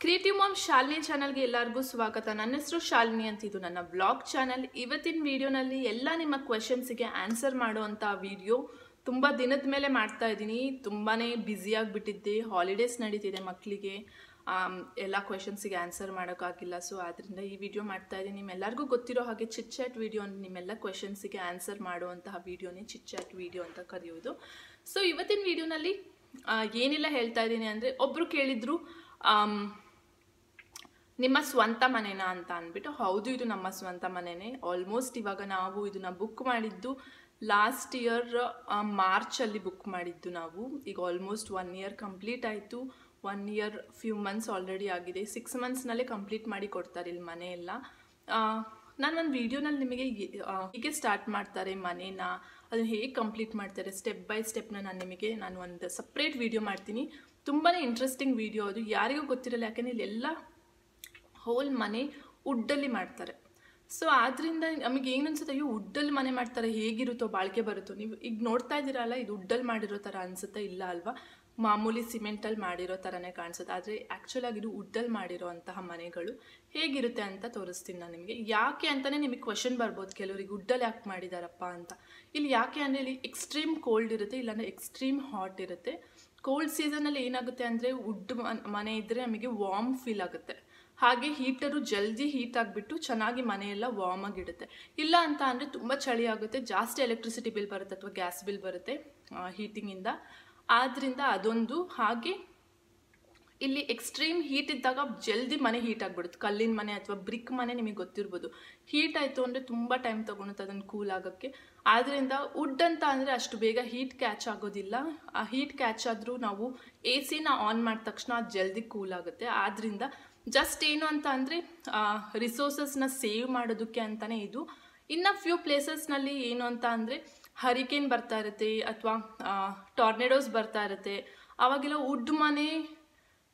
Creative ma'am Shalini ಚಾನಲ್ಗೆ ಎಲ್ಲರಿಗೂ ಸ್ವಾಗತ. ನನ್ನ ಹೆಸರು ಶಾಲಿನಿ ಅಂತ. ಇದು ನನ್ನ ಬ್ಲಾಗ್ ಚಾನಲ್. ಇವತ್ತಿನ ವಿಡಿಯೋನಲ್ಲಿ ಎಲ್ಲ ನಿಮ್ಮ ಕ್ವೆಶನ್ಸಿಗೆ ಆನ್ಸರ್ ಮಾಡುವಂಥ ವಿಡಿಯೋ. ತುಂಬ ದಿನದ ಮೇಲೆ ಮಾಡ್ತಾ ಇದ್ದೀನಿ. ತುಂಬಾ ಬ್ಯುಸಿಯಾಗಿಬಿಟ್ಟಿದ್ದೆ. ಹಾಲಿಡೇಸ್ ನಡೀತಿದೆ ಮಕ್ಕಳಿಗೆ. ಎಲ್ಲ ಕ್ವೆಶನ್ಸಿಗೆ ಆನ್ಸರ್ ಮಾಡೋಕ್ಕಾಗಿಲ್ಲ. ಸೊ ಆದ್ದರಿಂದ ಈ ವಿಡಿಯೋ ಮಾಡ್ತಾ ಇದ್ದೀನಿ. ನಿಮ್ಮೆಲ್ಲರಿಗೂ ಗೊತ್ತಿರೋ ಹಾಗೆ ಚಿಟ್ ಚಾಟ್ ವಿಡಿಯೋ, ನಿಮ್ಮೆಲ್ಲ ಕ್ವೆಶನ್ಸಿಗೆ ಆನ್ಸರ್ ಮಾಡುವಂತಹ ವಿಡಿಯೋನೇ ಚಿಟ್ ಚಾಟ್ ವಿಡಿಯೋ ಅಂತ ಕರೆಯೋದು. ಸೊ ಇವತ್ತಿನ ವಿಡಿಯೋನಲ್ಲಿ ಏನೆಲ್ಲ ಹೇಳ್ತಾ ಇದ್ದೀನಿ ಅಂದರೆ, ಒಬ್ಬರು ಕೇಳಿದ್ರು ನಿಮ್ಮ ಸ್ವಂತ ಮನೆನಾ ಅಂತ ಅಂದ್ಬಿಟ್ಟು. ಹೌದು, ಇದು ನಮ್ಮ ಸ್ವಂತ ಮನೆಯೇ. ಆಲ್ಮೋಸ್ಟ್ ಇವಾಗ ನಾವು ಇದನ್ನ ಬುಕ್ ಮಾಡಿದ್ದು ಲಾಸ್ಟ್ ಇಯರ್ ಮಾರ್ಚಲ್ಲಿ ಬುಕ್ ಮಾಡಿದ್ದು ನಾವು. ಈಗ ಆಲ್ಮೋಸ್ಟ್ 1 year ಕಂಪ್ಲೀಟ್ ಆಯಿತು. 1 year ಫ್ಯೂ ಮಂತ್ಸ್ ಆಲ್ರೆಡಿ ಆಗಿದೆ. 6 monthsನಲ್ಲೇ ಕಂಪ್ಲೀಟ್ ಮಾಡಿ ಕೊಡ್ತಾರೆ ಇಲ್ಲಿ ಮನೆಯೆಲ್ಲ. ನಾನು ಒಂದು ವಿಡಿಯೋನಲ್ಲಿ ನಿಮಗೆ ಹೀಗೆ ಸ್ಟಾರ್ಟ್ ಮಾಡ್ತಾರೆ ಮನೇನ, ಅದನ್ನು ಹೇಗೆ ಕಂಪ್ಲೀಟ್ ಮಾಡ್ತಾರೆ ಸ್ಟೆಪ್ ಬೈ ಸ್ಟೆಪ್ನ ನಾನು ಒಂದು ಸಪ್ರೇಟ್ ವಿಡಿಯೋ ಮಾಡ್ತೀನಿ. ತುಂಬಾ ಇಂಟ್ರೆಸ್ಟಿಂಗ್ ವಿಡಿಯೋ ಅದು. ಯಾರಿಗೂ ಗೊತ್ತಿರಲ್ಲ, ಯಾಕೆಂದರೆ ಇಲ್ಲೆಲ್ಲ ಹೋಲ್ ಮನೆ ವುಡ್ಡಲ್ಲಿ ಮಾಡ್ತಾರೆ. ಸೊ ಆದ್ದರಿಂದ ನಮಗೆ ಏನು ಅನ್ಸುತ್ತೆ, ಅಯ್ಯೋ ವುಡ್ಡಲ್ಲಿ ಮನೆ ಮಾಡ್ತಾರೆ, ಹೇಗಿರುತ್ತೋ, ಬಾಳಿಕೆ ಬರುತ್ತೋ. ನೀವು ಈಗ ನೋಡ್ತಾ ಇದ್ದೀರಲ್ಲ, ಇದು ವುಡ್ಡಲ್ಲಿ ಮಾಡಿರೋ ಥರ ಅನಿಸುತ್ತೆ? ಇಲ್ಲ ಅಲ್ವಾ, ಮಾಮೂಲಿ ಸಿಮೆಂಟಲ್ಲಿ ಮಾಡಿರೋ ಥರನೇ ಕಾಣಿಸುತ್ತೆ. ಆದರೆ ಆ್ಯಕ್ಚುಲಾಗಿ ಇದು ವುಡ್ಡಲ್ಲಿ ಮಾಡಿರೋ ಅಂತಹ ಮನೆಗಳು ಹೇಗಿರುತ್ತೆ ಅಂತ ತೋರಿಸ್ತೀನಿ ನಾನು ನಿಮಗೆ. ಯಾಕೆ ಅಂತಲೇ ನಿಮಗೆ ಕ್ವೆಶನ್ ಬರ್ಬೋದು ಕೆಲವರಿಗೆ, ವುಡ್ಡಲ್ಲಿ ಯಾಕೆ ಮಾಡಿದಾರಪ್ಪ ಅಂತ. ಇಲ್ಲಿ ಯಾಕೆ ಅಂದರೆ ಇಲ್ಲಿ ಎಕ್ಸ್ಟ್ರೀಮ್ ಕೋಲ್ಡ್ ಇರುತ್ತೆ, ಇಲ್ಲಾಂದರೆ ಎಕ್ಸ್ಟ್ರೀಮ್ ಹಾಟ್ ಇರುತ್ತೆ. ಕೋಲ್ಡ್ ಸೀಸನಲ್ಲಿ ಏನಾಗುತ್ತೆ ಅಂದರೆ, ವುಡ್ ಮನೆ ಇದ್ದರೆ ನಮಗೆ ವಾರ್ಮ್ ಫೀಲ್ ಆಗುತ್ತೆ. ಹಾಗೆ ಹೀಟರು ಜಲ್ದಿ ಹೀಟ್ ಆಗಿಬಿಟ್ಟು ಚೆನ್ನಾಗಿ ಮನೆಯೆಲ್ಲ ವಾರ್ಮ್ ಆಗಿಡುತ್ತೆ. ಇಲ್ಲ ಅಂತ ಅಂದರೆ ತುಂಬ ಚಳಿ ಆಗುತ್ತೆ, ಜಾಸ್ತಿ ಎಲೆಕ್ಟ್ರಿಸಿಟಿ ಬಿಲ್ ಬರುತ್ತೆ ಅಥವಾ ಗ್ಯಾಸ್ ಬಿಲ್ ಬರುತ್ತೆ ಹೀಟಿಂಗಿಂದ. ಆದ್ದರಿಂದ ಅದೊಂದು. ಹಾಗೆ ಇಲ್ಲಿ ಎಕ್ಸ್ಟ್ರೀಮ್ ಹೀಟ್ ಇದ್ದಾಗ ಜಲ್ದಿ ಮನೆ ಹೀಟ್ ಆಗಿಬಿಡುತ್ತೆ. ಕಲ್ಲಿನ ಮನೆ ಅಥವಾ ಬ್ರಿಕ್ ಮನೆ ನಿಮಗೆ ಗೊತ್ತಿರ್ಬೋದು, ಹೀಟ್ ಆಯಿತು ಅಂದರೆ ತುಂಬ ಟೈಮ್ ತೊಗೊಳುತ್ತೆ ಅದನ್ನು ಕೂಲ್ ಆಗೋಕ್ಕೆ. ಆದ್ದರಿಂದ ವುಡ್ ಅಂತ ಅಂದರೆ ಅಷ್ಟು ಬೇಗ ಹೀಟ್ ಕ್ಯಾಚ್ ಆಗೋದಿಲ್ಲ. ಆ ಹೀಟ್ ಕ್ಯಾಚ್ ಆದರೂ ನಾವು AC ಆನ್ ಮಾಡಿದ ತಕ್ಷಣ ಅದು ಜಲ್ದಿ ಕೂಲ್ ಆಗುತ್ತೆ. ಆದ್ದರಿಂದ ಜಸ್ಟ್ ಏನು ಅಂತ ಅಂದರೆ ರಿಸೋರ್ಸಸ್ನ ಸೇವ್ ಮಾಡೋದಕ್ಕೆ ಅಂತಲೇ ಇದು. ಇನ್ನು ಫ್ಯೂ ಪ್ಲೇಸಸ್ನಲ್ಲಿ ಏನು ಅಂತ ಅಂದರೆ, ಹರಿಕೇನ್ ಬರ್ತಾ ಇರುತ್ತೆ ಅಥವಾ ಟಾರ್ನೆಡೋಸ್ ಬರ್ತಾ ಇರುತ್ತೆ. ಆವಾಗೆಲ್ಲ ವುಡ್ ಮನೆ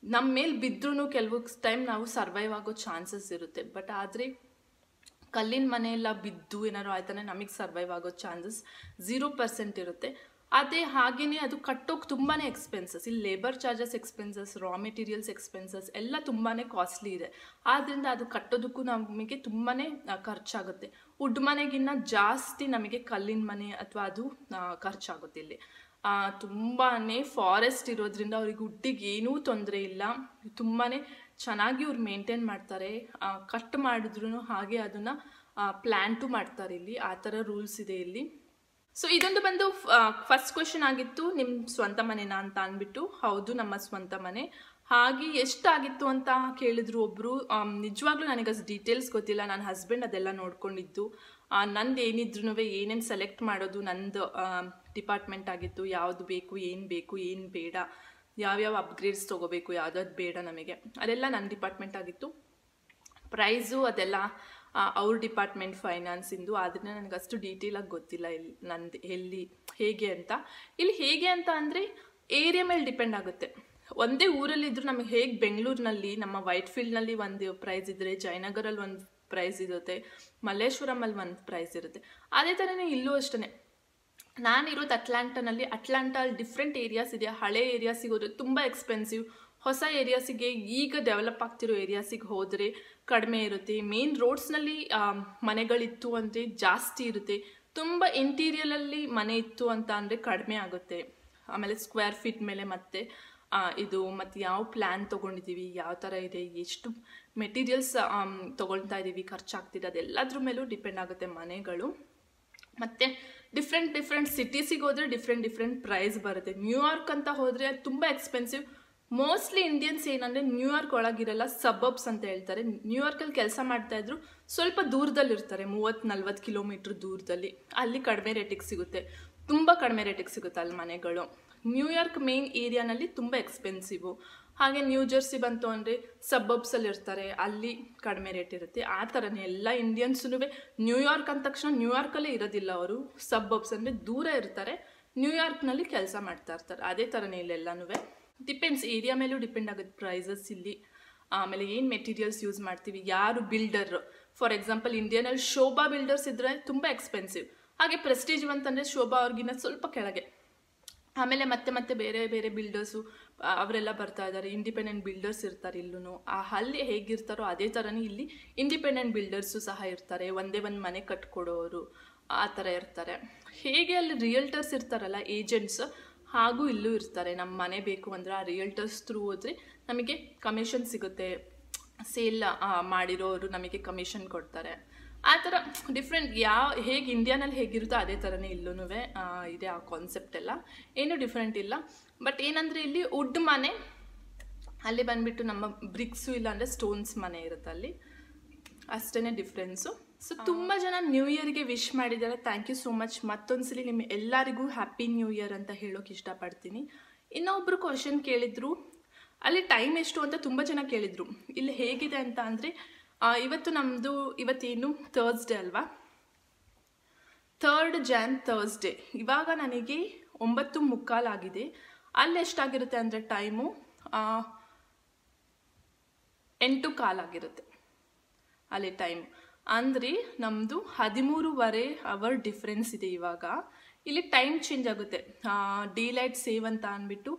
ನಮ್ಮ ಮೇಲೆ ಬಿದ್ದರೂ ಕೆಲವು ಟೈಮ್ ನಾವು ಸರ್ವೈವ್ ಆಗೋ ಚಾನ್ಸಸ್ ಇರುತ್ತೆ. ಬಟ್ ಆದರೆ ಕಲ್ಲಿನ ಮನೆಯೆಲ್ಲ ಬಿದ್ದು ಏನಾದ್ರು ಆಯ್ತಾನೆ ನಮಗೆ ಸರ್ವೈವ್ ಆಗೋ ಚಾನ್ಸಸ್ 0% ಇರುತ್ತೆ. ಅದೇ ಹಾಗೆಯೇ ಅದು ಕಟ್ಟೋಕೆ ತುಂಬಾ ಎಕ್ಸ್ಪೆನ್ಸಸ್. ಇಲ್ಲಿ labour charges expenses, raw materials expenses ಎಲ್ಲ ತುಂಬಾ ಕಾಸ್ಟ್ಲಿ ಇದೆ. ಆದ್ದರಿಂದ ಅದು ಕಟ್ಟೋದಕ್ಕೂ ನಮಗೆ ತುಂಬಾ ಖರ್ಚಾಗುತ್ತೆ. ವುಡ್ ಮನೆಗಿನ್ನ ಜಾಸ್ತಿ ನಮಗೆ ಕಲ್ಲಿನ ಮನೆ ಅಥವಾ ಅದು ಖರ್ಚಾಗುತ್ತೆ. ಇಲ್ಲಿ ತುಂಬಾ ಫಾರೆಸ್ಟ್ ಇರೋದ್ರಿಂದ ಅವ್ರಿಗೆ ವುಡ್ಡಿಗೆ ಏನೂ ತೊಂದರೆ ಇಲ್ಲ. ತುಂಬಾ ಚೆನ್ನಾಗಿ ಇವ್ರು ಮೇಂಟೈನ್ ಮಾಡ್ತಾರೆ. ಕಟ್ ಮಾಡಿದ್ರು ಹಾಗೆ ಅದನ್ನು ಪ್ಲ್ಯಾಂಟು ಮಾಡ್ತಾರೆ. ಇಲ್ಲಿ ಆ ಥರ ರೂಲ್ಸ್ ಇದೆ ಇಲ್ಲಿ. ಸೊ ಇದೊಂದು ಬಂದು ಫಸ್ಟ್ ಕ್ವೆಶನ್ ಆಗಿತ್ತು, ನಿಮ್ಮ ಸ್ವಂತ ಮನೆನಾ ಅಂತ ಅಂದ್ಬಿಟ್ಟು. ಹೌದು, ನಮ್ಮ ಸ್ವಂತ ಮನೆ. ಹಾಗೆ ಎಷ್ಟಾಗಿತ್ತು ಅಂತ ಕೇಳಿದ್ರು ಒಬ್ಬರು. ನಿಜವಾಗ್ಲೂ ನನಗೆ ಅಷ್ಟು ಡೀಟೇಲ್ಸ್ ಗೊತ್ತಿಲ್ಲ. ನನ್ನ ಹಸ್ಬೆಂಡ್ ಅದೆಲ್ಲ ನೋಡ್ಕೊಂಡಿದ್ದು. ನಂದು ಏನಿದ್ರು ಏನೇನು ಸೆಲೆಕ್ಟ್ ಮಾಡೋದು ನಂದು ಡಿಪಾರ್ಟ್ಮೆಂಟ್ ಆಗಿತ್ತು. ಯಾವುದು ಬೇಕು, ಏನು ಬೇಡ, ಯಾವ್ಯಾವ ಅಪ್ಗ್ರೇಡ್ಸ್ ತೊಗೋಬೇಕು, ಯಾವುದಾದ್ರು ಬೇಡ ನಮಗೆ, ಅದೆಲ್ಲ ನನ್ನ ಡಿಪಾರ್ಟ್ಮೆಂಟ್ ಆಗಿತ್ತು. ಪ್ರೈಸು ಅದೆಲ್ಲ ಅವ್ರ ಡಿಪಾರ್ಟ್ಮೆಂಟ್ ಫೈನಾನ್ಸಿಂದು. ಆದ್ದರಿಂದ ನನಗೆ ಅಷ್ಟು ಡೀಟೇಲಾಗಿ ಗೊತ್ತಿಲ್ಲ ಇಲ್ಲಿ ನಂದು ಎಲ್ಲಿ ಹೇಗೆ ಅಂತ. ಇಲ್ಲಿ ಹೇಗೆ ಅಂತ ಅಂದರೆ ಏರಿಯಾ ಮೇಲೆ ಡಿಪೆಂಡ್ ಆಗುತ್ತೆ. ಒಂದೇ ಊರಲ್ಲಿದ್ದರೂ ನಮಗೆ ಹೇಗೆ ಬೆಂಗಳೂರಿನಲ್ಲಿ ನಮ್ಮ ವೈಟ್ ಫೀಲ್ಡ್ನಲ್ಲಿ ಒಂದು ಪ್ರೈಸ್ ಇದ್ದರೆ, ಜಯನಗರಲ್ಲಿ ಒಂದು ಪ್ರೈಸ್ ಇರುತ್ತೆ, ಮಲ್ಲೇಶ್ವರಮಲ್ಲಿ ಒಂದು ಪ್ರೈಸ್ ಇರುತ್ತೆ. ಅದೇ ಥರನೇ ಇಲ್ಲೂ ಅಷ್ಟೇ. ನಾನಿರೋದು ಅಟ್ಲಾಂಟಾನಲ್ಲಿ. ಅಟ್ಲಾಂಟಲ್ಲಿ ಡಿಫ್ರೆಂಟ್ ಏರಿಯಾಸ್ ಇದೆ. ಹಳೆ ಏರಿಯಾಸಿಗೆ ಹೋದರೆ ತುಂಬ ಎಕ್ಸ್ಪೆನ್ಸಿವ್. ಹೊಸ ಏರಿಯಾಸಿಗೆ, ಈಗ ಡೆವಲಪ್ ಆಗ್ತಿರೋ ಏರಿಯಾಸಿಗೆ ಹೋದರೆ ಕಡಿಮೆ ಇರುತ್ತೆ. ಮೇನ್ ರೋಡ್ಸ್ನಲ್ಲಿ ಮನೆಗಳಿತ್ತು ಅಂದರೆ ಜಾಸ್ತಿ ಇರುತ್ತೆ. ತುಂಬ ಇಂಟೀರಿಯರಲ್ಲಿ ಮನೆ ಇತ್ತು ಅಂತ ಅಂದರೆ ಕಡಿಮೆ ಆಗುತ್ತೆ. ಆಮೇಲೆ ಸ್ಕ್ವೇರ್ ಫೀಟ್ ಮೇಲೆ ಮತ್ತು ಇದು ಮತ್ತು ಯಾವ ಪ್ಲ್ಯಾನ್ ತೊಗೊಂಡಿದ್ದೀವಿ, ಯಾವ ಥರ ಇದೆ, ಎಷ್ಟು ಮೆಟೀರಿಯಲ್ಸ್ ತೊಗೊಳ್ತಾ ಇದ್ದೀವಿ, ಖರ್ಚಾಗ್ತಿದೆ, ಅದೆಲ್ಲದ್ರ ಮೇಲೂ ಡಿಪೆಂಡ್ ಆಗುತ್ತೆ ಮನೆಗಳು. ಮತ್ತು ಡಿಫ್ರೆಂಟ್ ಸಿಟೀಸಿಗೆ ಹೋದರೆ ಡಿಫ್ರೆಂಟ್ ಪ್ರೈಸ್ ಬರುತ್ತೆ. ನ್ಯೂಯಾರ್ಕ್ ಅಂತ ಹೋದರೆ ಅದು ತುಂಬ ಎಕ್ಸ್ಪೆನ್ಸಿವ್. ಮೋಸ್ಟ್ಲಿ ಇಂಡಿಯನ್ಸ್ ಏನಂದರೆ ನ್ಯೂಯಾರ್ಕ್ ಒಳಗಿರಲ್ಲ, ಸಬಬ್ಸ್ ಅಂತ ಹೇಳ್ತಾರೆ. ನ್ಯೂಯಾರ್ಕಲ್ಲಿ ಕೆಲಸ ಮಾಡ್ತಾಯಿದ್ರು ಸ್ವಲ್ಪ ದೂರದಲ್ಲಿರ್ತಾರೆ, 30-40 ಕಿಲೋಮೀಟ್ರ್ ದೂರದಲ್ಲಿ. ಅಲ್ಲಿ ಕಡಿಮೆ ರೇಟಿಗೆ ಸಿಗುತ್ತೆ, ತುಂಬ ಕಡಿಮೆ ರೇಟಿಗೆ ಸಿಗುತ್ತೆ ಅಲ್ಲಿ ಮನೆಗಳು. ನ್ಯೂಯಾರ್ಕ್ ಮೇನ್ ಏರಿಯಾನಲ್ಲಿ ತುಂಬ ಎಕ್ಸ್ಪೆನ್ಸಿವು. ಹಾಗೆ ನ್ಯೂ ಜರ್ಸಿ ಬಂತು ಅಂದರೆ ಸಬಬ್ಸಲ್ಲಿ ಇರ್ತಾರೆ, ಅಲ್ಲಿ ಕಡಿಮೆ ರೇಟ್ ಇರುತ್ತೆ. ಆ ಥರನೇ ಎಲ್ಲ ಇಂಡಿಯನ್ಸೂ ನ್ಯೂಯಾರ್ಕ್ ಅಂದ ತಕ್ಷಣ ನ್ಯೂಯಾರ್ಕಲ್ಲೇ ಇರೋದಿಲ್ಲ. ಅವರು ಸಬಬ್ಸ್ ಅಂದರೆ ದೂರ ಇರ್ತಾರೆ, ನ್ಯೂಯಾರ್ಕ್ನಲ್ಲಿ ಕೆಲಸ ಮಾಡ್ತಾ ಇರ್ತಾರೆ. ಅದೇ ಥರನೇ ಇಲ್ಲೆಲ್ಲನೂ ಡಿಪೆಂಡ್ಸ್, ಏರಿಯಾ ಮೇಲೂ ಡಿಪೆಂಡ್ ಆಗುತ್ತೆ ಪ್ರೈಸಸ್ ಇಲ್ಲಿ. ಆಮೇಲೆ ಏನು ಮೆಟೀರಿಯಲ್ಸ್ ಯೂಸ್ ಮಾಡ್ತೀವಿ, ಯಾರು ಬಿಲ್ಡರ್. ಫಾರ್ ಎಕ್ಸಾಂಪಲ್ ಇಂಡಿಯಾನಲ್ಲಿ ಶೋಭಾ ಬಿಲ್ಡರ್ಸ್ ಇದ್ದರೆ ತುಂಬ ಎಕ್ಸ್ಪೆನ್ಸಿವ್. ಹಾಗೆ ಪ್ರೆಸ್ಟೀಜ್ ಅಂತಂದರೆ ಶೋಭಾ ಅವ್ರಿಗಿನ್ನ ಸ್ವಲ್ಪ ಕೆಳಗೆ. ಆಮೇಲೆ ಮತ್ತೆ ಬೇರೆ ಬೇರೆ ಬಿಲ್ಡರ್ಸು ಅವರೆಲ್ಲ ಬರ್ತಾ ಇದ್ದಾರೆ, ಇಂಡಿಪೆಂಡೆಂಟ್ ಬಿಲ್ಡರ್ಸ್ ಇರ್ತಾರೆ ಇಲ್ಲೂ. ಅಲ್ಲಿ ಹೇಗಿರ್ತಾರೋ ಅದೇ ಥರನೇ ಇಲ್ಲಿ ಇಂಡಿಪೆಂಡೆಂಟ್ ಬಿಲ್ಡರ್ಸು ಸಹ ಇರ್ತಾರೆ, ಒಂದೇ ಒಂದು ಮನೆ ಕಟ್ಕೊಡೋರು ಆ ಥರ ಇರ್ತಾರೆ. ಹೇಗೆ ಅಲ್ಲಿ ರಿಯಲ್ಟರ್ಸ್ ಇರ್ತಾರಲ್ಲ ಏಜೆಂಟ್ಸ್, ಹಾಗೂ ಇಲ್ಲೂ ಇರ್ತಾರೆ. ನಮ್ಮ ಮನೆ ಬೇಕು ಅಂದರೆ ಆ ರಿಯಲ್ಟರ್ಸ್ ಥ್ರೂ ಹೋದರೆ ನಮಗೆ ಕಮಿಷನ್ ಸಿಗುತ್ತೆ, ಸೇಲ್ ಮಾಡಿರೋರು ನಮಗೆ ಕಮಿಷನ್ ಕೊಡ್ತಾರೆ. ಆ ಥರ ಡಿಫ್ರೆಂಟ್ ಹೇಗೆ ಇಂಡಿಯಾನಲ್ಲಿ ಹೇಗಿರುತ್ತೋ ಅದೇ ಥರನೇ ಇಲ್ಲೂ ಇದೆ ಆ ಕಾನ್ಸೆಪ್ಟ್ ಎಲ್ಲ, ಏನೂ ಡಿಫ್ರೆಂಟ್ ಇಲ್ಲ. ಬಟ್ ಏನಂದರೆ ಇಲ್ಲಿ ವುಡ್ ಮನೆ, ಅಲ್ಲಿ ಬಂದುಬಿಟ್ಟು ನಮ್ಮ ಬ್ರಿಕ್ಸು ಇಲ್ಲಾಂದರೆ ಸ್ಟೋನ್ಸ್ ಮನೆ ಇರುತ್ತೆ ಅಲ್ಲಿ, ಅಷ್ಟೇ ಡಿಫ್ರೆನ್ಸು. ಸೊ ತುಂಬ ಜನ ನ್ಯೂ ಇಯರ್ಗೆ ವಿಶ್ ಮಾಡಿದ್ದಾರೆ, ಥ್ಯಾಂಕ್ ಯು ಸೋ ಮಚ್. ಮತ್ತೊಂದ್ಸಲಿ ನಿಮ್ಮ ಎಲ್ಲರಿಗೂ ಹ್ಯಾಪಿ ನ್ಯೂ ಇಯರ್ ಅಂತ ಹೇಳೋಕೆ ಇಷ್ಟಪಡ್ತೀನಿ. ಇನ್ನೊಬ್ಬರು ಕ್ವಶನ್ ಕೇಳಿದ್ರು, ಅಲ್ಲಿ ಟೈಮ್ ಎಷ್ಟು ಅಂತ ತುಂಬ ಜನ ಕೇಳಿದರು. ಇಲ್ಲಿ ಹೇಗಿದೆ ಅಂತ ಅಂದರೆ ಇವತ್ತೇನು ಥರ್ಸ್ಡೇ ಅಲ್ವಾ, 3rd Jan ಥರ್ಸ್ಡೇ. ಇವಾಗ ನನಗೆ 9:45 ಆಗಿದೆ. ಅಲ್ಲಿ ಎಷ್ಟಾಗಿರುತ್ತೆ ಅಂದರೆ ಟೈಮು 8:15 ಆಗಿರುತ್ತೆ ಅಲ್ಲಿ ಟೈಮ್. ಅಂದರೆ ನಮ್ಮದು 13.5 ಅವರ್ ಡಿಫ್ರೆನ್ಸ್ ಇದೆ ಇವಾಗ. ಇಲ್ಲಿ ಟೈಮ್ ಚೇಂಜ್ ಆಗುತ್ತೆ. ಡೇ-ಲೈಟ್ ಸೇವ್ ಅಂತ ಅಂದ್ಬಿಟ್ಟು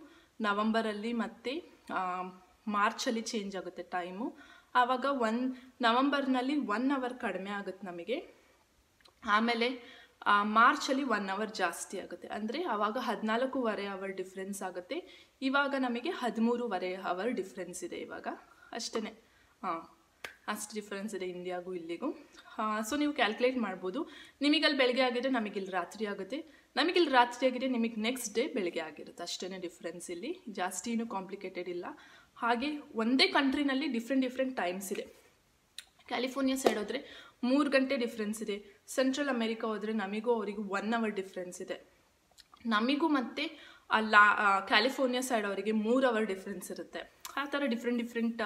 ನವಂಬರಲ್ಲಿ ಮತ್ತು ಮಾರ್ಚಲ್ಲಿ ಚೇಂಜ್ ಆಗುತ್ತೆ ಟೈಮು. ಆವಾಗ ನವಂಬರ್ನಲ್ಲಿ 1 ಅವರ್ ಕಡಿಮೆ ಆಗುತ್ತೆ ನಮಗೆ, ಆಮೇಲೆ ಮಾರ್ಚಲ್ಲಿ 1 ಅವರ್ ಜಾಸ್ತಿ ಆಗುತ್ತೆ. ಅಂದರೆ ಆವಾಗ 14.5 ಅವರ್ ಡಿಫ್ರೆನ್ಸ್ ಆಗುತ್ತೆ. ಇವಾಗ ನಮಗೆ 13.5 ಅವರ್ ಡಿಫ್ರೆನ್ಸ್ ಇದೆ ಇವಾಗ, ಅಷ್ಟೇ. ಅಷ್ಟು ಡಿಫ್ರೆನ್ಸ್ ಇದೆ ಇಂಡಿಯಾಗೂ ಇಲ್ಲಿಗೂ. ಸೊ ನೀವು ಕ್ಯಾಲ್ಕುಲೇಟ್ ಮಾಡ್ಬೋದು. ನಿಮಗಲ್ಲಿ ಬೆಳಗ್ಗೆ ಆಗಿದ್ರೆ ನಮಗಿಲ್ಲಿ ರಾತ್ರಿ ಆಗುತ್ತೆ, ನಮಗಿಲ್ಲಿ ರಾತ್ರಿ ಆಗಿದೆ ನಿಮಗೆ ನೆಕ್ಸ್ಟ್ ಡೇ ಬೆಳಗ್ಗೆ ಆಗಿರುತ್ತೆ, ಅಷ್ಟೇ ಡಿಫ್ರೆನ್ಸ್. ಇಲ್ಲಿ ಜಾಸ್ತಿ ಏನೂ ಕಾಂಪ್ಲಿಕೇಟೆಡ್ ಇಲ್ಲ. ಹಾಗೆ ಒಂದೇ ಕಂಟ್ರಿನಲ್ಲಿ ಡಿಫ್ರೆಂಟ್ ಟೈಮ್ಸ್ ಇದೆ. ಕ್ಯಾಲಿಫೋರ್ನಿಯಾ ಸೈಡ್ ಹೋದರೆ 3 ಗಂಟೆ ಡಿಫ್ರೆನ್ಸ್ ಇದೆ. ಸೆಂಟ್ರಲ್ ಅಮೆರಿಕಾ ಹೋದರೆ ನಮಗೂ ಅವರಿಗೂ 1 ಅವರ್ ಡಿಫ್ರೆನ್ಸ್ ಇದೆ. ನಮಗೂ ಮತ್ತು ಕ್ಯಾಲಿಫೋರ್ನಿಯಾ ಸೈಡ್ ಅವರಿಗೆ 3 ಅವರ್ ಡಿಫ್ರೆನ್ಸ್ ಇರುತ್ತೆ. ಆ ಥರ ಡಿಫ್ರೆಂಟ್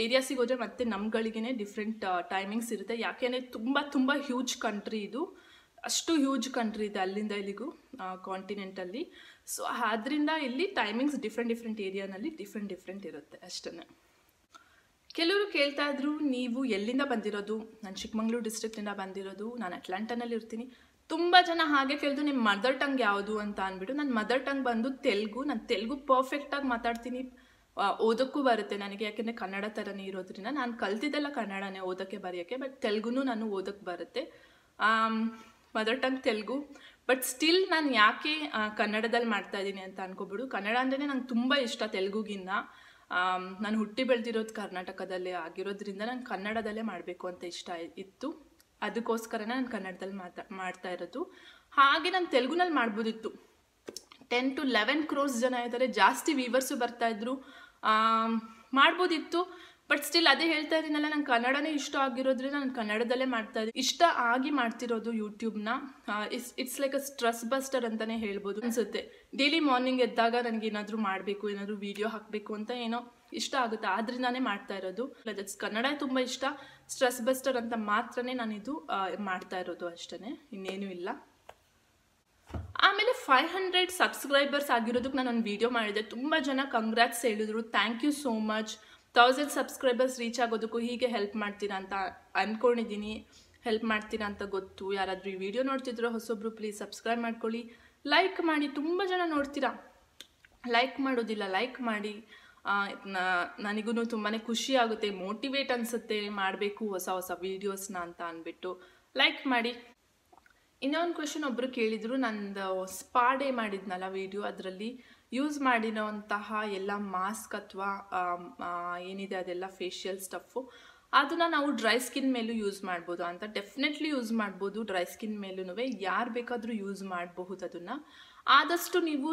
ಏರಿಯಾಸಿಗೆ ಹೋದರೆ ಮತ್ತು ನಮ್ಗಳಿಗೇ ಡಿಫ್ರೆಂಟ್ ಟೈಮಿಂಗ್ಸ್ ಇರುತ್ತೆ. ಯಾಕೆಂದರೆ ತುಂಬ ಹ್ಯೂಜ್ ಕಂಟ್ರಿ ಇದು, ಅಷ್ಟು ಹ್ಯೂಜ್ ಕಂಟ್ರಿ ಇದೆ ಅಲ್ಲಿಂದ ಇಲ್ಲಿಗೂ ಕಾಂಟಿನೆಂಟಲ್ಲಿ. ಸೊ ಆದ್ದರಿಂದ ಇಲ್ಲಿ ಟೈಮಿಂಗ್ಸ್ ಡಿಫ್ರೆಂಟ್ ಏರಿಯಾನಲ್ಲಿ ಡಿಫ್ರೆಂಟ್ ಇರುತ್ತೆ ಅಷ್ಟೇ. ಕೆಲವರು ಕೇಳ್ತಾ ಇದ್ರು, ನೀವು ಎಲ್ಲಿಂದ ಬಂದಿರೋದು? ನಾನು ಚಿಕ್ಕಮಂಗ್ಳೂರು ಡಿಸ್ಟ್ರಿಕ್ಟಿಂದ ಬಂದಿರೋದು, ನಾನು ಅಟ್ಲಾಂಟಾನಲ್ಲಿ ಇರ್ತೀನಿ. ತುಂಬ ಜನ ಹಾಗೆ ಕೇಳಿದ್ರು, ನಿಮ್ಮ ಮದರ್ ಟಂಗ್ ಯಾವುದು ಅಂತ ಅಂದ್ಬಿಟ್ಟು. ನನ್ನ ಮದರ್ ಟಂಗ್ ಬಂದು ತೆಲುಗು. ನಾನು ತೆಲುಗು ಪರ್ಫೆಕ್ಟಾಗಿ ಮಾತಾಡ್ತೀನಿ, ಓದೋಕ್ಕೂ ಬರುತ್ತೆ ನನಗೆ, ಯಾಕೆಂದರೆ ಕನ್ನಡ ಥರನೇ ಇರೋದ್ರಿಂದ. ನಾನು ಕಲ್ತಿದ್ದೆಲ್ಲ ಕನ್ನಡನೇ ಓದೋಕ್ಕೆ ಬರೆಯೋಕ್ಕೆ, ಬಟ್ ತೆಲುಗುನೂ ನಾನು ಓದೋಕ್ಕೆ ಬರುತ್ತೆ. Mother tongue Telugu. But still ನಾನು ಯಾಕೆ ಕನ್ನಡದಲ್ಲಿ ಮಾಡ್ತಾಯಿದ್ದೀನಿ ಅಂತ ಅನ್ಕೋಬಿಡು. ಕನ್ನಡ ಅಂದ್ರೇ ನಂಗೆ ತುಂಬ ಇಷ್ಟ ತೆಲುಗುಗಿನ್ನ. ನಾನು ಹುಟ್ಟಿ ಬೆಳೆದಿರೋದು ಕರ್ನಾಟಕದಲ್ಲೇ ಆಗಿರೋದ್ರಿಂದ ನಾನು ಕನ್ನಡದಲ್ಲೇ ಮಾಡಬೇಕು ಅಂತ ಇಷ್ಟ ಇತ್ತು. ಅದಕ್ಕೋಸ್ಕರನೇ ನಾನು ಕನ್ನಡದಲ್ಲಿ ಮಾಡ್ತಾ ಇರೋದು. ಹಾಗೆ ನಾನು ತೆಲುಗುನಲ್ಲಿ ಮಾಡ್ಬೋದಿತ್ತು. 10 to 11 crores ಜನ ಇದ್ದಾರೆ, ಜಾಸ್ತಿ ವ್ಯೂವರ್ಸು ಬರ್ತಾಯಿದ್ರು, ಮಾಡ್ಬೋದಿತ್ತು. ಬಟ್ ಸ್ಟಿಲ್ ಅದೇ ಹೇಳ್ತಾ ಇದ್ದೀನಲ್ಲ, ನಂಗೆ ಕನ್ನಡನೇ ಇಷ್ಟ ಆಗಿರೋದ್ರಿಂದ ನಾನು ಕನ್ನಡದಲ್ಲೇ ಮಾಡ್ತಾ ಇದ್ದೀನಿ. ಇಷ್ಟ ಆಗಿ ಮಾಡ್ತಿರೋದು ಯೂಟ್ಯೂಬ್ನ. It's like a stress buster ಅಂತಲೇ ಹೇಳ್ಬೋದು ಅನಿಸುತ್ತೆ. ಡೈಲಿ ಮಾರ್ನಿಂಗ್ ಎದ್ದಾಗ ನನಗೆ ಏನಾದರೂ ಮಾಡಬೇಕು, ಏನಾದರೂ ವೀಡಿಯೋ ಹಾಕಬೇಕು ಅಂತ ಏನೋ ಇಷ್ಟ ಆಗುತ್ತೆ, ಆದ್ರಿಂದಾನೇ ಮಾಡ್ತಾ ಇರೋದು. ದಟ್ಸ್ ಕನ್ನಡ ತುಂಬ ಇಷ್ಟ, ಸ್ಟ್ರೆಸ್ ಬಸ್ಟರ್ ಅಂತ ಮಾತ್ರನೇ ನಾನಿದು ಮಾಡ್ತಾ ಇರೋದು ಅಷ್ಟೇ, ಇನ್ನೇನೂ ಇಲ್ಲ. ಆಮೇಲೆ 500 ಸಬ್ಸ್ಕ್ರೈಬರ್ಸ್ ಆಗಿರೋದಕ್ಕೆ ನಾನು ಒಂದು ವೀಡಿಯೋ ಮಾಡಿದೆ. ತುಂಬ ಜನ ಕಂಗ್ರ್ಯಾಟ್ಸ್ ಹೇಳಿದ್ರು, thank you so much. 1000 subscribers reach ಆಗೋದಕ್ಕೂ ಹೀಗೆ ಹೆಲ್ಪ್ ಮಾಡ್ತೀರಾ ಅಂತ ಅಂದ್ಕೊಂಡಿದ್ದೀನಿ. ಹೆಲ್ಪ್ ಮಾಡ್ತೀರಾ ಅಂತ ಗೊತ್ತು. ಯಾರಾದರೂ ಈ ವಿಡಿಯೋ ನೋಡ್ತಿದ್ರೋ ಹೊಸೊಬ್ರು, ಪ್ಲೀಸ್ ಸಬ್ಸ್ಕ್ರೈಬ್ ಮಾಡ್ಕೊಳ್ಳಿ, ಲೈಕ್ ಮಾಡಿ. ತುಂಬ ಜನ ನೋಡ್ತೀರಾ, ಲೈಕ್ ಮಾಡೋದಿಲ್ಲ, ಲೈಕ್ ಮಾಡಿ. ನನಗೂ ತುಂಬಾ ಖುಷಿ ಆಗುತ್ತೆ, ಮೋಟಿವೇಟ್ ಅನಿಸುತ್ತೆ, ಮಾಡಬೇಕು ಹೊಸ ವೀಡಿಯೋಸ್ನ ಅಂತ ಅಂದ್ಬಿಟ್ಟು ಲೈಕ್ ಮಾಡಿ. ಇನ್ನೊಂದು ಕ್ವೆಶನ್ ಒಬ್ಬರು ಕೇಳಿದರು, ನಂದು ಸ್ಪಾ ಡೇ ಮಾಡಿದ್ನಲ್ಲ ವೀಡಿಯೋ, ಅದರಲ್ಲಿ ಯೂಸ್ ಮಾಡಿರೋಂತಹ ಎಲ್ಲ ಮಾಸ್ಕ್ ಅಥವಾ ಏನಿದೆ ಅದೆಲ್ಲ ಫೇಶಿಯಲ್ ಸ್ಟಫು, ಅದನ್ನು ನಾವು ಡ್ರೈ ಸ್ಕಿನ್ ಮೇಲೂ ಯೂಸ್ ಮಾಡ್ಬೋದು ಅಂತ. ಡೆಫಿನೆಟ್ಲಿ ಯೂಸ್ ಮಾಡ್ಬೋದು, ಡ್ರೈ ಸ್ಕಿನ್ ಮೇಲೂ ಯಾರು ಬೇಕಾದರೂ ಯೂಸ್ ಮಾಡಬಹುದು ಅದನ್ನು. ಆದಷ್ಟು ನೀವು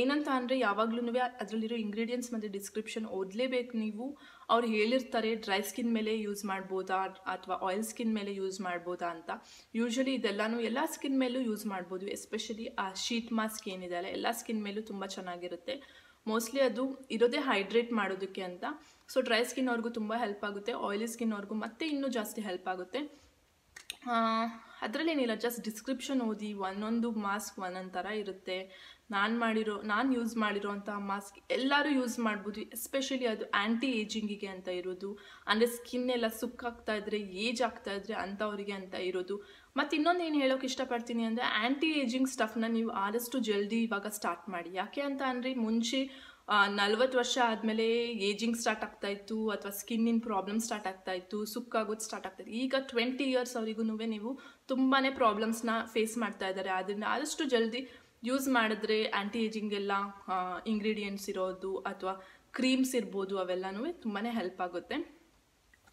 ಏನಂತ ಅಂದರೆ ಯಾವಾಗಲೂ ಅದರಲ್ಲಿರೋ ಇಂಗ್ರೀಡಿಯೆಂಟ್ಸ್ ಮತ್ತು ಡಿಸ್ಕ್ರಿಪ್ಷನ್ ಓದಲೇಬೇಕು ನೀವು. ಅವ್ರು ಹೇಳಿರ್ತಾರೆ ಡ್ರೈ ಸ್ಕಿನ್ ಮೇಲೆ ಯೂಸ್ ಮಾಡ್ಬೋದಾ ಅಥವಾ ಆಯಿಲ್ ಸ್ಕಿನ್ ಮೇಲೆ ಯೂಸ್ ಮಾಡ್ಬೋದಾ ಅಂತ. ಯೂಶ್ವಲಿ ಇದೆಲ್ಲನೂ ಎಲ್ಲ ಸ್ಕಿನ್ ಮೇಲೂ ಯೂಸ್ ಮಾಡ್ಬೋದು, ಎಸ್ಪೆಷಲಿ ಆ ಶೀಟ್ ಮಾಸ್ಕ್ ಏನಿದೆ ಅಲ್ಲ, ಎಲ್ಲ ಸ್ಕಿನ್ ಮೇಲೂ ತುಂಬ ಚೆನ್ನಾಗಿರುತ್ತೆ. ಮೋಸ್ಟ್ಲಿ ಅದು ಇರೋದೇ ಹೈಡ್ರೇಟ್ ಮಾಡೋದಕ್ಕೆ ಅಂತ. ಸೊ ಡ್ರೈ ಸ್ಕಿನ್ ಅವ್ರಿಗೂ ತುಂಬ ಹೆಲ್ಪ್ ಆಗುತ್ತೆ, ಆಯಿಲಿ ಸ್ಕಿನ್ ಅವ್ರಿಗೂ ಮತ್ತೆ ಇನ್ನೂ ಜಾಸ್ತಿ ಹೆಲ್ಪ್ ಆಗುತ್ತೆ. ಅದರಲ್ಲೇನಿಲ್ಲ, ಜಸ್ಟ್ ಡಿಸ್ಕ್ರಿಪ್ಷನ್ ಓದಿ, ಒಂದೊಂದು ಮಾಸ್ಕ್ ಒಂದೊಂದು ಥರ ಇರುತ್ತೆ. ನಾನು ಯೂಸ್ ಮಾಡಿರೋಂಥ ಮಾಸ್ಕ್ ಎಲ್ಲರೂ ಯೂಸ್ ಮಾಡ್ಬೋದು. ಎಸ್ಪೆಷಲಿ ಅದು ಆ್ಯಂಟಿ ಏಜಿಂಗಿಗೆ ಅಂತ ಇರೋದು, ಅಂದರೆ ಸ್ಕಿನ್ ಎಲ್ಲ ಸುಕ್ಕಾಗ್ತಾ ಇದ್ರೆ, ಏಜ್ ಆಗ್ತಾ ಇದ್ರೆ ಅಂಥವರಿಗೆ ಅಂತ ಇರೋದು. ಮತ್ತು ಇನ್ನೊಂದು ಏನು ಹೇಳೋಕೆ ಇಷ್ಟಪಡ್ತೀನಿ ಅಂದರೆ, ಆ್ಯಂಟಿ ಏಜಿಂಗ್ ಸ್ಟಫ್ನ ನೀವು ಆದಷ್ಟು ಜಲ್ದಿ ಇವಾಗ ಸ್ಟಾರ್ಟ್ ಮಾಡಿ. ಯಾಕೆ ಅಂತ ಅಂದರೆ, ಮುಂಚೆ 40 ವರ್ಷ ಆದಮೇಲೆ ಏಜಿಂಗ್ ಸ್ಟಾರ್ಟ್ ಆಗ್ತಾಯಿತ್ತು, ಅಥವಾ ಸ್ಕಿನ್ನಿನ ಪ್ರಾಬ್ಲಮ್ ಸ್ಟಾರ್ಟ್ ಆಗ್ತಾಯಿತ್ತು, ಸುಕ್ಕಾಗೋದು ಸ್ಟಾರ್ಟ್ ಆಗ್ತಾಯಿತ್ತು. ಈಗ 20 ಇಯರ್ಸ್ ಅವರಿಗೂ ನೀವು ತುಂಬಾ ಪ್ರಾಬ್ಲಮ್ಸ್ನ ಫೇಸ್ ಮಾಡ್ತಾ ಇದ್ದಾರೆ. ಅದರಿಂದ ಆದಷ್ಟು ಜಲ್ದಿ ಯೂಸ್ ಮಾಡಿದ್ರೆ ಆ್ಯಂಟಿ ಏಜಿಂಗ್ ಎಲ್ಲ ಇಂಗ್ರೀಡಿಯೆಂಟ್ಸ್ ಇರೋದು ಅಥವಾ ಕ್ರೀಮ್ಸ್ ಇರ್ಬೋದು, ಅವೆಲ್ಲನೂ ತುಂಬಾ ಹೆಲ್ಪ್ ಆಗುತ್ತೆ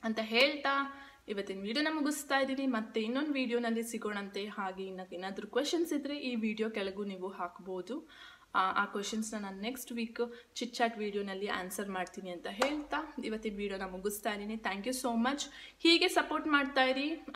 ಅಂತ ಹೇಳ್ತಾ ಇವತ್ತಿನ ವಿಡಿಯೋನ ಮುಗಿಸ್ತಾ ಇದ್ದೀನಿ. ಮತ್ತೆ ಇನ್ನೊಂದು ವಿಡಿಯೋನಲ್ಲಿ ಸಿಗೋಣಂತೆ. ಹಾಗೆ ಏನಾದರೂ ಕ್ವೆಶನ್ಸ್ ಇದ್ದರೆ ಈ ವಿಡಿಯೋ ಕೆಳಗೂ ನೀವು ಹಾಕ್ಬೋದು. ಆ ಕ್ವೆಶನ್ಸ್ನ ನಾನು ನೆಕ್ಸ್ಟ್ ವೀಕ್ ಚಿಟ್ ಚಾಟ್ ವಿಡಿಯೋನಲ್ಲಿ ಆನ್ಸರ್ ಮಾಡ್ತೀನಿ ಅಂತ ಹೇಳ್ತಾ ಇವತ್ತಿನ ವಿಡಿಯೋನ ಮುಗಿಸ್ತಾ ಇದ್ದೀನಿ. Thank you so much. ಹೀಗೆ ಸಪೋರ್ಟ್ ಮಾಡ್ತಾ ಇರಿ.